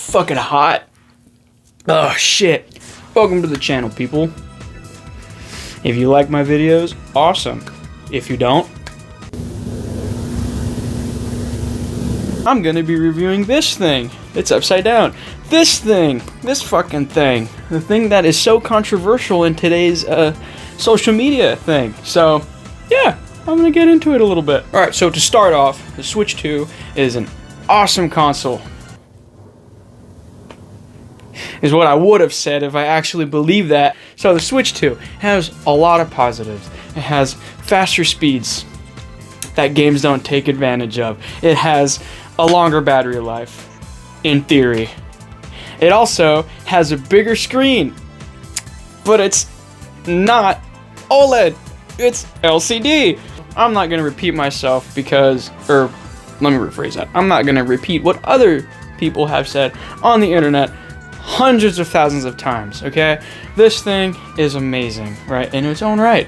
fucking hot. Oh shit. Welcome to the channel, people. If you like my videos, awesome. If you don't, I'm gonna be reviewing this thing. It's upside down. This thing. This fucking thing. The thing that is so controversial in today's social media thing. So, yeah, I'm gonna get into it a little bit. Alright, so to start off, the Switch 2 is an awesome console. Is what I would have said if I actually believed that. So the Switch 2 has a lot of positives. It has faster speeds that games don't take advantage of. It has a longer battery life, in theory. It also has a bigger screen, but it's not OLED, it's LCD. I'm not gonna repeat myself because, or let me rephrase that. I'm not gonna repeat what other people have said on the internet hundreds of thousands of times, okay? This thing is amazing, right, in its own right.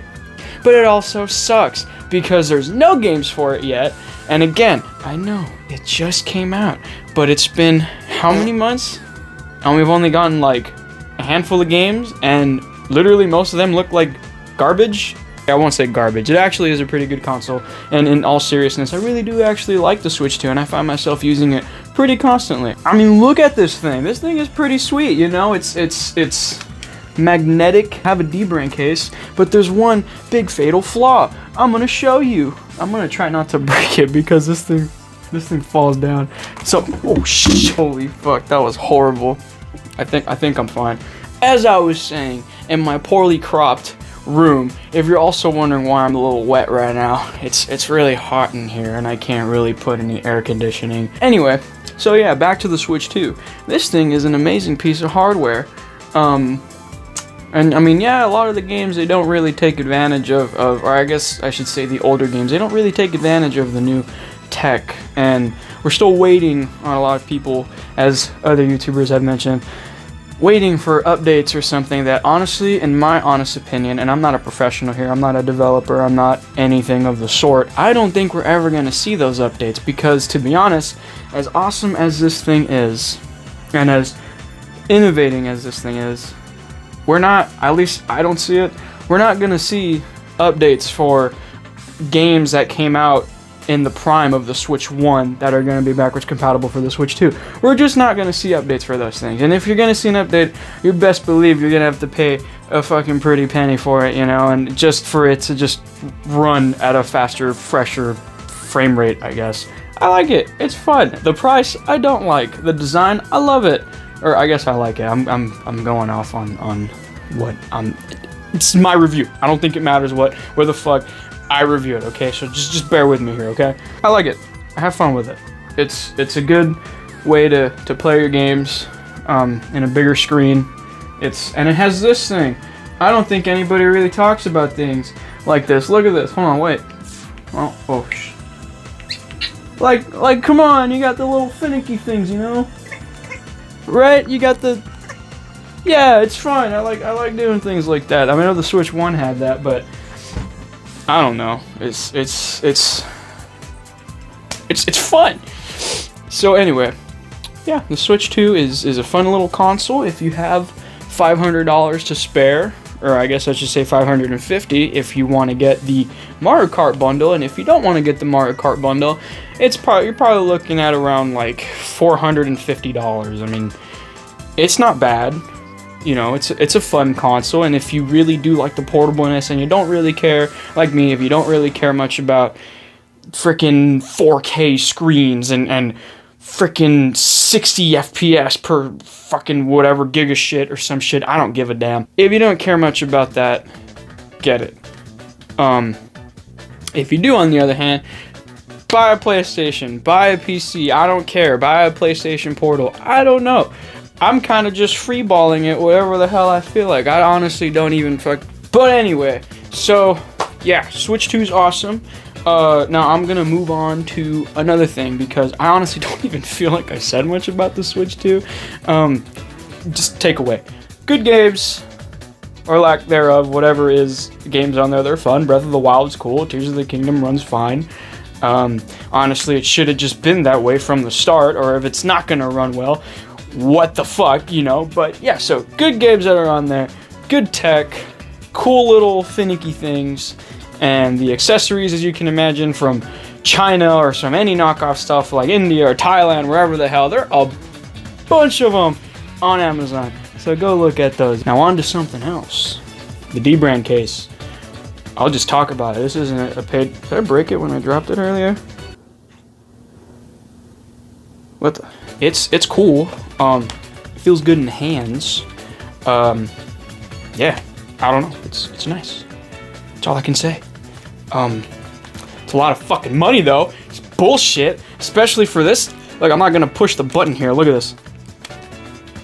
But it also sucks because there's no games for it yet. And again, I know it just came out, but it's been how many months? And we've only gotten like a handful of games, and literally most of them look like garbage. I won't say garbage. It actually is a pretty good console, and in all seriousness, I really do actually like the Switch 2, and I find myself using it pretty constantly. I mean, look at this thing. This thing is pretty sweet, you know? It's magnetic, have a D-brain case, but there's one big fatal flaw. I'm gonna show you. I'm gonna try not to break it because this thing falls down. So, oh shit, holy fuck, that was horrible. I think I'm fine. As I was saying, in my poorly cropped room, if you're also wondering why I'm a little wet right now, it's really hot in here and I can't really put any air conditioning. Anyway, so yeah, back to the Switch 2. This thing is an amazing piece of hardware. And I mean, yeah, a lot of the games, they don't really take advantage of, or I guess I should say the older games, they don't really take advantage of the new tech, and we're still waiting on a lot of people, as other YouTubers have mentioned, waiting for updates or something that honestly, in my honest opinion, and I'm not a professional here, I'm not a developer, I'm not anything of the sort, I don't think we're ever going to see those updates, because to be honest, as awesome as this thing is, and as innovating as this thing is, we're not, at least I don't see it, we're not going to see updates for games that came out in the prime of the Switch 1 that are going to be backwards compatible for the Switch 2. We're just not going to see updates for those things. And if you're going to see an update, you best believe you're going to have to pay a fucking pretty penny for it, you know, and just for it to just run at a faster, fresher frame rate, I guess. I like it. It's fun. The price, I don't like. The design, I love it. Or I guess I like it. I'm going off on what it's my review. I don't think it matters where the fuck I review it, okay? So just bear with me here, okay? I like it. I have fun with it. It's a good way to play your games in a bigger screen. And it has this thing. I don't think anybody really talks about things like this. Look at this. Hold on, wait. Oh shh. Like come on, you got the little finicky things, you know? Right? You got the... Yeah, it's fun. I like doing things like that. I mean, I know the Switch 1 had that, but I don't know. It's fun. So anyway, yeah, the Switch 2 is a fun little console if you have $500 to spare, or I guess I should say $550 if you want to get the Mario Kart bundle, and if you don't want to get the Mario Kart bundle, you're probably looking at around like $450. I mean, it's not bad. You know, it's a fun console, and if you really do like the portableness and you don't really care, like me, if you don't really care much about frickin' 4K screens and frickin' 60 FPS per fucking whatever gig of shit or some shit, I don't give a damn. If you don't care much about that, get it. If you do, on the other hand, buy a PlayStation, buy a PC, I don't care, buy a PlayStation Portal, I don't know. I'm kind of just freeballing it whatever the hell I feel like. I honestly don't even fuck. But anyway, so yeah, Switch 2 is awesome. Now I'm gonna move on to another thing because I honestly don't even feel like I said much about the Switch 2. Just takeaway. Good games, or lack thereof, whatever is games on there, they're fun. Breath of the Wild's cool. Tears of the Kingdom runs fine. Honestly, it should have just been that way from the start, or if it's not gonna run well, what the fuck, you know? But yeah, so good games that are on there, good tech, cool little finicky things, and the accessories, as you can imagine, from China or some any knockoff stuff like India or Thailand, wherever the hell, there are a bunch of them on Amazon. So go look at those. Now on to something else. The dbrand case. I'll just talk about it. This isn't a paid... Did I break it when I dropped it earlier? What the... It's cool. It feels good in the hands. Yeah. I don't know. It's nice. That's all I can say. It's a lot of fucking money though. It's bullshit. Especially for this. Like, I'm not gonna push the button here. Look at this.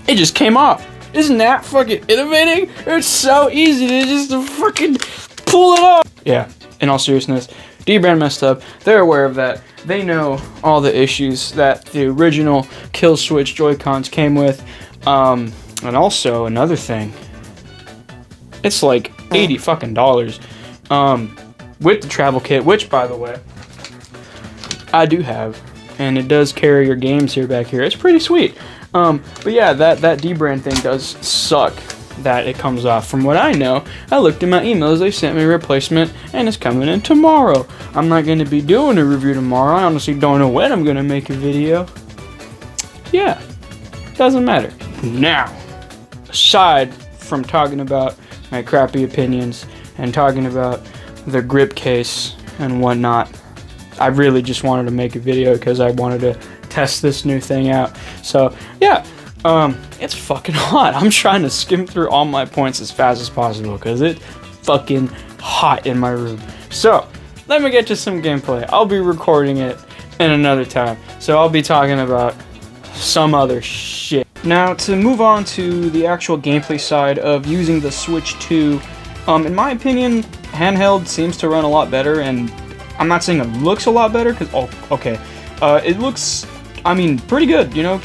It just came off. Isn't that fucking innovating? It's so easy to just fucking pull it off. Yeah, in all seriousness, dbrand messed up. They're aware of that. They know all the issues that the original Kill Switch Joy-Cons came with. And also, another thing. It's like $80 fucking dollars. With the travel kit, which, by the way, I do have. And it does carry your games here back here. It's pretty sweet. But yeah, that dbrand thing does suck that it comes off. From what I know, I looked in my emails, they sent me a replacement, and it's coming in tomorrow. I'm not going to be doing a review tomorrow. I honestly don't know when I'm going to make a video. Yeah, doesn't matter. Now, aside from talking about my crappy opinions and talking about the grip case and whatnot, I really just wanted to make a video because I wanted to test this new thing out. So yeah, it's fucking hot. I'm trying to skim through all my points as fast as possible because it's fucking hot in my room. So let me get to some gameplay. I'll be recording it in another time, so I'll be talking about some other shit. Now to move on to the actual gameplay side of using the Switch 2, in my opinion, handheld seems to run a lot better, and I'm not saying it looks a lot better, because, oh, okay, it looks, I mean, pretty good, you know,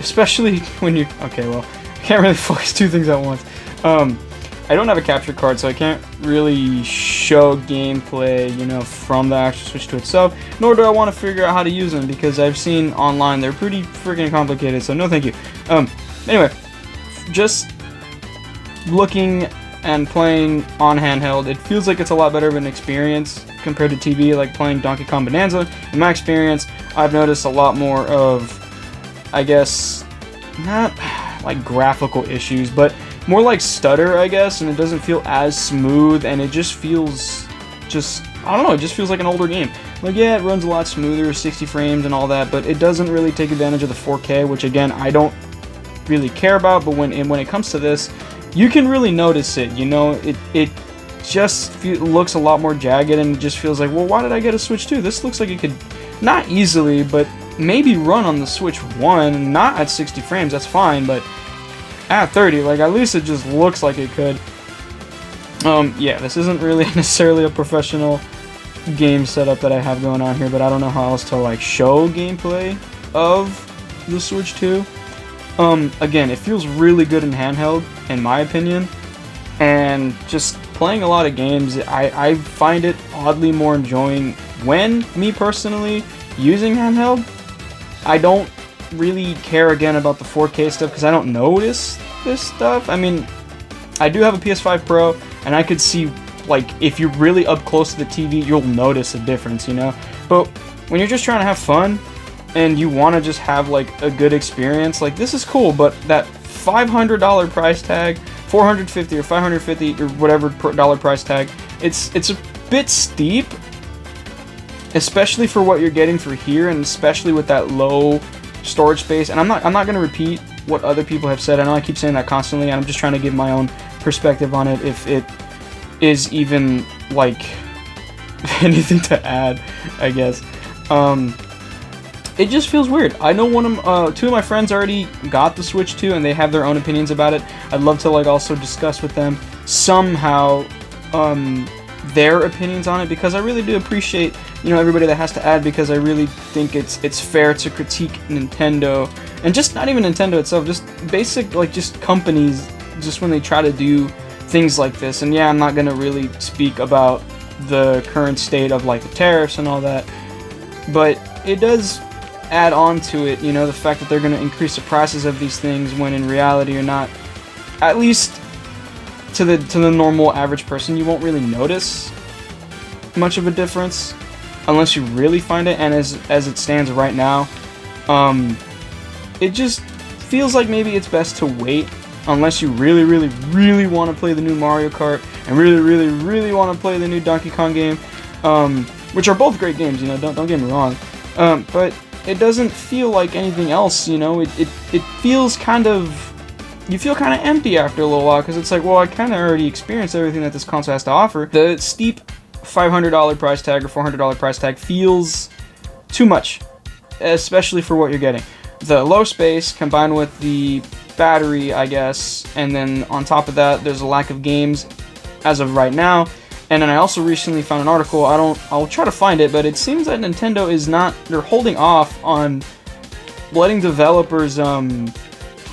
especially when you, okay, well, I can't really focus two things at once. I don't have a capture card, so I can't really show gameplay, you know, from the actual Switch 2 itself, nor do I want to figure out how to use them, because I've seen online they're pretty freaking complicated, so no thank you. Anyway, just looking and playing on handheld, it feels like it's a lot better of an experience compared to TV, like playing Donkey Kong Bonanza. In my experience, I've noticed a lot more of, I guess, not like graphical issues, but more like stutter, I guess, and it doesn't feel as smooth, and it just feels, I don't know, it just feels like an older game. Like, yeah, it runs a lot smoother, 60 frames and all that, but it doesn't really take advantage of the 4K, which again, I don't really care about, but when it comes to this, you can really notice it, you know, it just looks a lot more jagged, and it just feels like, well, why did I get a Switch 2? This looks like it could, not easily, but maybe run on the Switch 1, not at 60 frames, that's fine, but at 30, like, at least it just looks like it could. Yeah, this isn't really necessarily a professional game setup that I have going on here, but I don't know how else to, like, show gameplay of the Switch 2. Again, it feels really good in handheld, in my opinion, and just playing a lot of games, I find it oddly more enjoying when, me personally, using handheld. I don't really care again about the 4K stuff because I don't notice this stuff. I mean, I do have a PS5 Pro, and I could see, like, if you're really up close to the TV, you'll notice a difference, you know? But when you're just trying to have fun, and you want to just have, like, a good experience, like, this is cool, but that $500 price tag, $450 or $550 or whatever dollar price tag, it's a bit steep, especially for what you're getting for here, and especially with that low storage space. And I'm not going to repeat what other people have said. I know I keep saying that constantly, and I'm just trying to give my own perspective on it, if it is even, like, anything to add, I guess. It just feels weird. I know two of my friends already got the Switch 2, and they have their own opinions about it. I'd love to, like, also discuss with them somehow their opinions on it, because I really do appreciate, you know, everybody that has to add, because I really think it's fair to critique Nintendo, and just not even Nintendo itself, just basic, like, just companies, just when they try to do things like this. And yeah, I'm not gonna really speak about the current state of, like, the tariffs and all that, but it does add on to it, you know, the fact that they're going to increase the prices of these things when in reality you're not, at least to the normal average person, you won't really notice much of a difference unless you really find it. And as it stands right now, it just feels like maybe it's best to wait unless you really want to play the new Mario Kart and really want to play the new Donkey Kong game, which are both great games, you know, don't get me wrong, but it doesn't feel like anything else, you know. It feels kind of, you feel kind of empty after a little while, because it's like, well, I kind of already experienced everything that this console has to offer. The steep $500 price tag or $400 price tag feels too much, especially for what you're getting. The low space combined with the battery, I guess, and then on top of that, there's a lack of games as of right now. And then I also recently found an article, I'll try to find it, but it seems that Nintendo is they're holding off on letting developers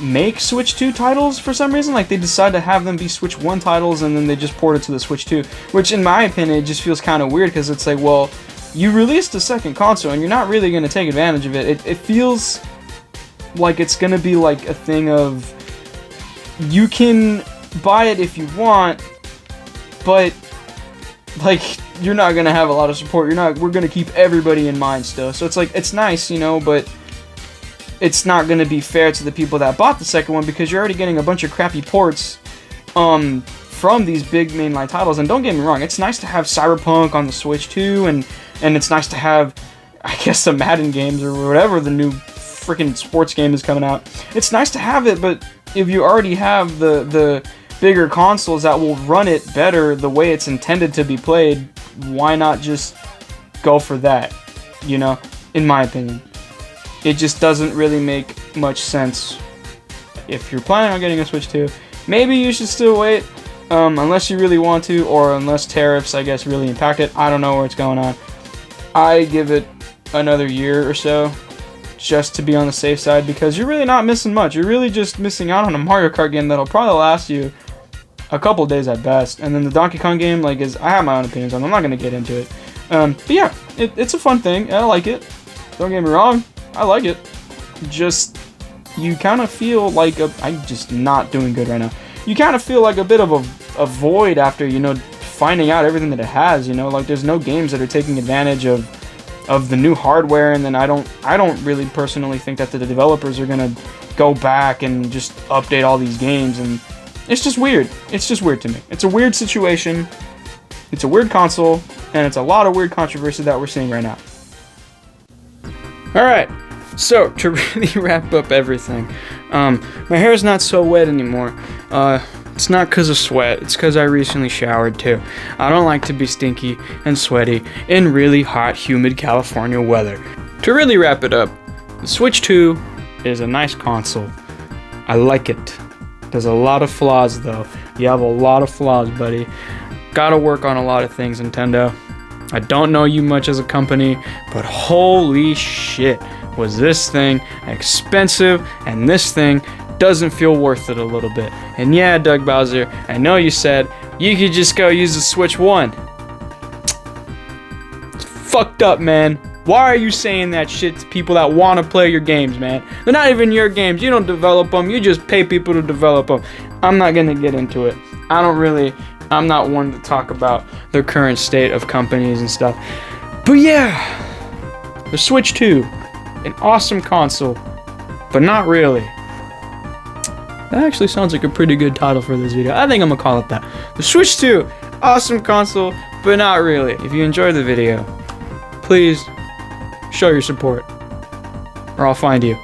make Switch 2 titles for some reason. Like, they decide to have them be Switch 1 titles and then they just port it to the Switch 2, which in my opinion, it just feels kind of weird, because it's like, well, you released a second console and you're not really going to take advantage of it. It feels like it's going to be like a thing of, you can buy it if you want, but like, you're not going to have a lot of support. We're going to keep everybody in mind still. So it's like, it's nice, you know, but it's not going to be fair to the people that bought the second one, because you're already getting a bunch of crappy ports from these big mainline titles. And don't get me wrong, it's nice to have Cyberpunk on the Switch too, and it's nice to have, I guess, the Madden games or whatever the new freaking sports game is coming out. It's nice to have it, but if you already have the bigger consoles that will run it better the way it's intended to be played, why not just go for that, you know, in my opinion. It just doesn't really make much sense. If you're planning on getting a Switch 2, maybe you should still wait, unless you really want to, or unless tariffs, I guess, really impact it. I don't know where it's going on. I give it another year or so, just to be on the safe side, because you're really not missing much. You're really just missing out on a Mario Kart game that'll probably last you a couple days at best. And then the Donkey Kong game, like, I have my own opinions on. I'm not going to get into it. But yeah, it's a fun thing. I like it. Don't get me wrong. I like it. Just, you kind of feel like I'm just not doing good right now. You kind of feel like a bit of a void after, you know, finding out everything that it has, you know. Like, there's no games that are taking advantage of the new hardware, and then I don't really personally think that the developers are going to go back and just update all these games, and it's just weird. It's just weird to me. It's a weird situation. It's a weird console, and it's a lot of weird controversy that we're seeing right now. Alright, so to really wrap up everything, my hair is not so wet anymore. It's not because of sweat, it's because I recently showered too. I don't like to be stinky and sweaty in really hot, humid California weather. To really wrap it up, the Switch 2 is a nice console. I like it. There's a lot of flaws though. You have a lot of flaws, buddy. Gotta work on a lot of things, Nintendo. I don't know you much as a company, but holy shit, was this thing expensive, and this thing doesn't feel worth it a little bit. And yeah, Doug Bowser, I know you said you could just go use the Switch 1. It's fucked up, man. Why are you saying that shit to people that want to play your games, man? They're not even your games. You don't develop them. You just pay people to develop them. I'm not going to get into it. I'm not one to talk about the current state of companies and stuff. But yeah, the Switch 2, an awesome console, but not really. That actually sounds like a pretty good title for this video. I think I'm gonna call it that. The Switch 2, awesome console, but not really. If you enjoyed the video, please show your support, or I'll find you.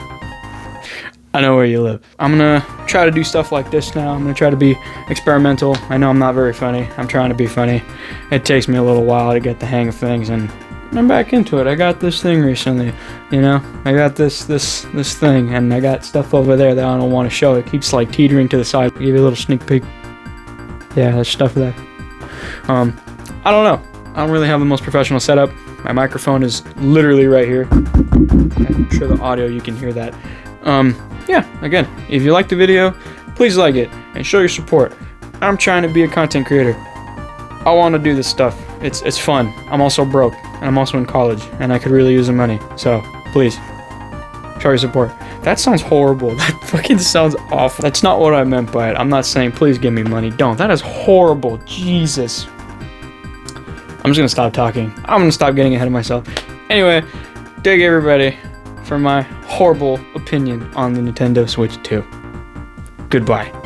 I know where you live. I'm gonna try to do stuff like this now. I'm gonna try to be experimental. I know I'm not very funny. I'm trying to be funny. It takes me a little while to get the hang of things, and I'm back into it. I got this thing recently, you know? I got this thing, and I got stuff over there that I don't want to show. It keeps like teetering to the side. I'll give you a little sneak peek. Yeah, there's stuff there. I don't know. I don't really have the most professional setup. My microphone is literally right here. I'm sure the audio, you can hear that. Yeah, again, if you like the video, please like it and show your support. I'm trying to be a content creator. I want to do this stuff. It's fun. I'm also broke, and I'm also in college, and I could really use the money. So, please, Charger support. That sounds horrible. That fucking sounds awful. That's not what I meant by it. I'm not saying please give me money. Don't. That is horrible. Jesus. I'm just gonna stop talking. I'm gonna stop getting ahead of myself. Anyway, dig everybody for my horrible opinion on the Nintendo Switch 2. Goodbye.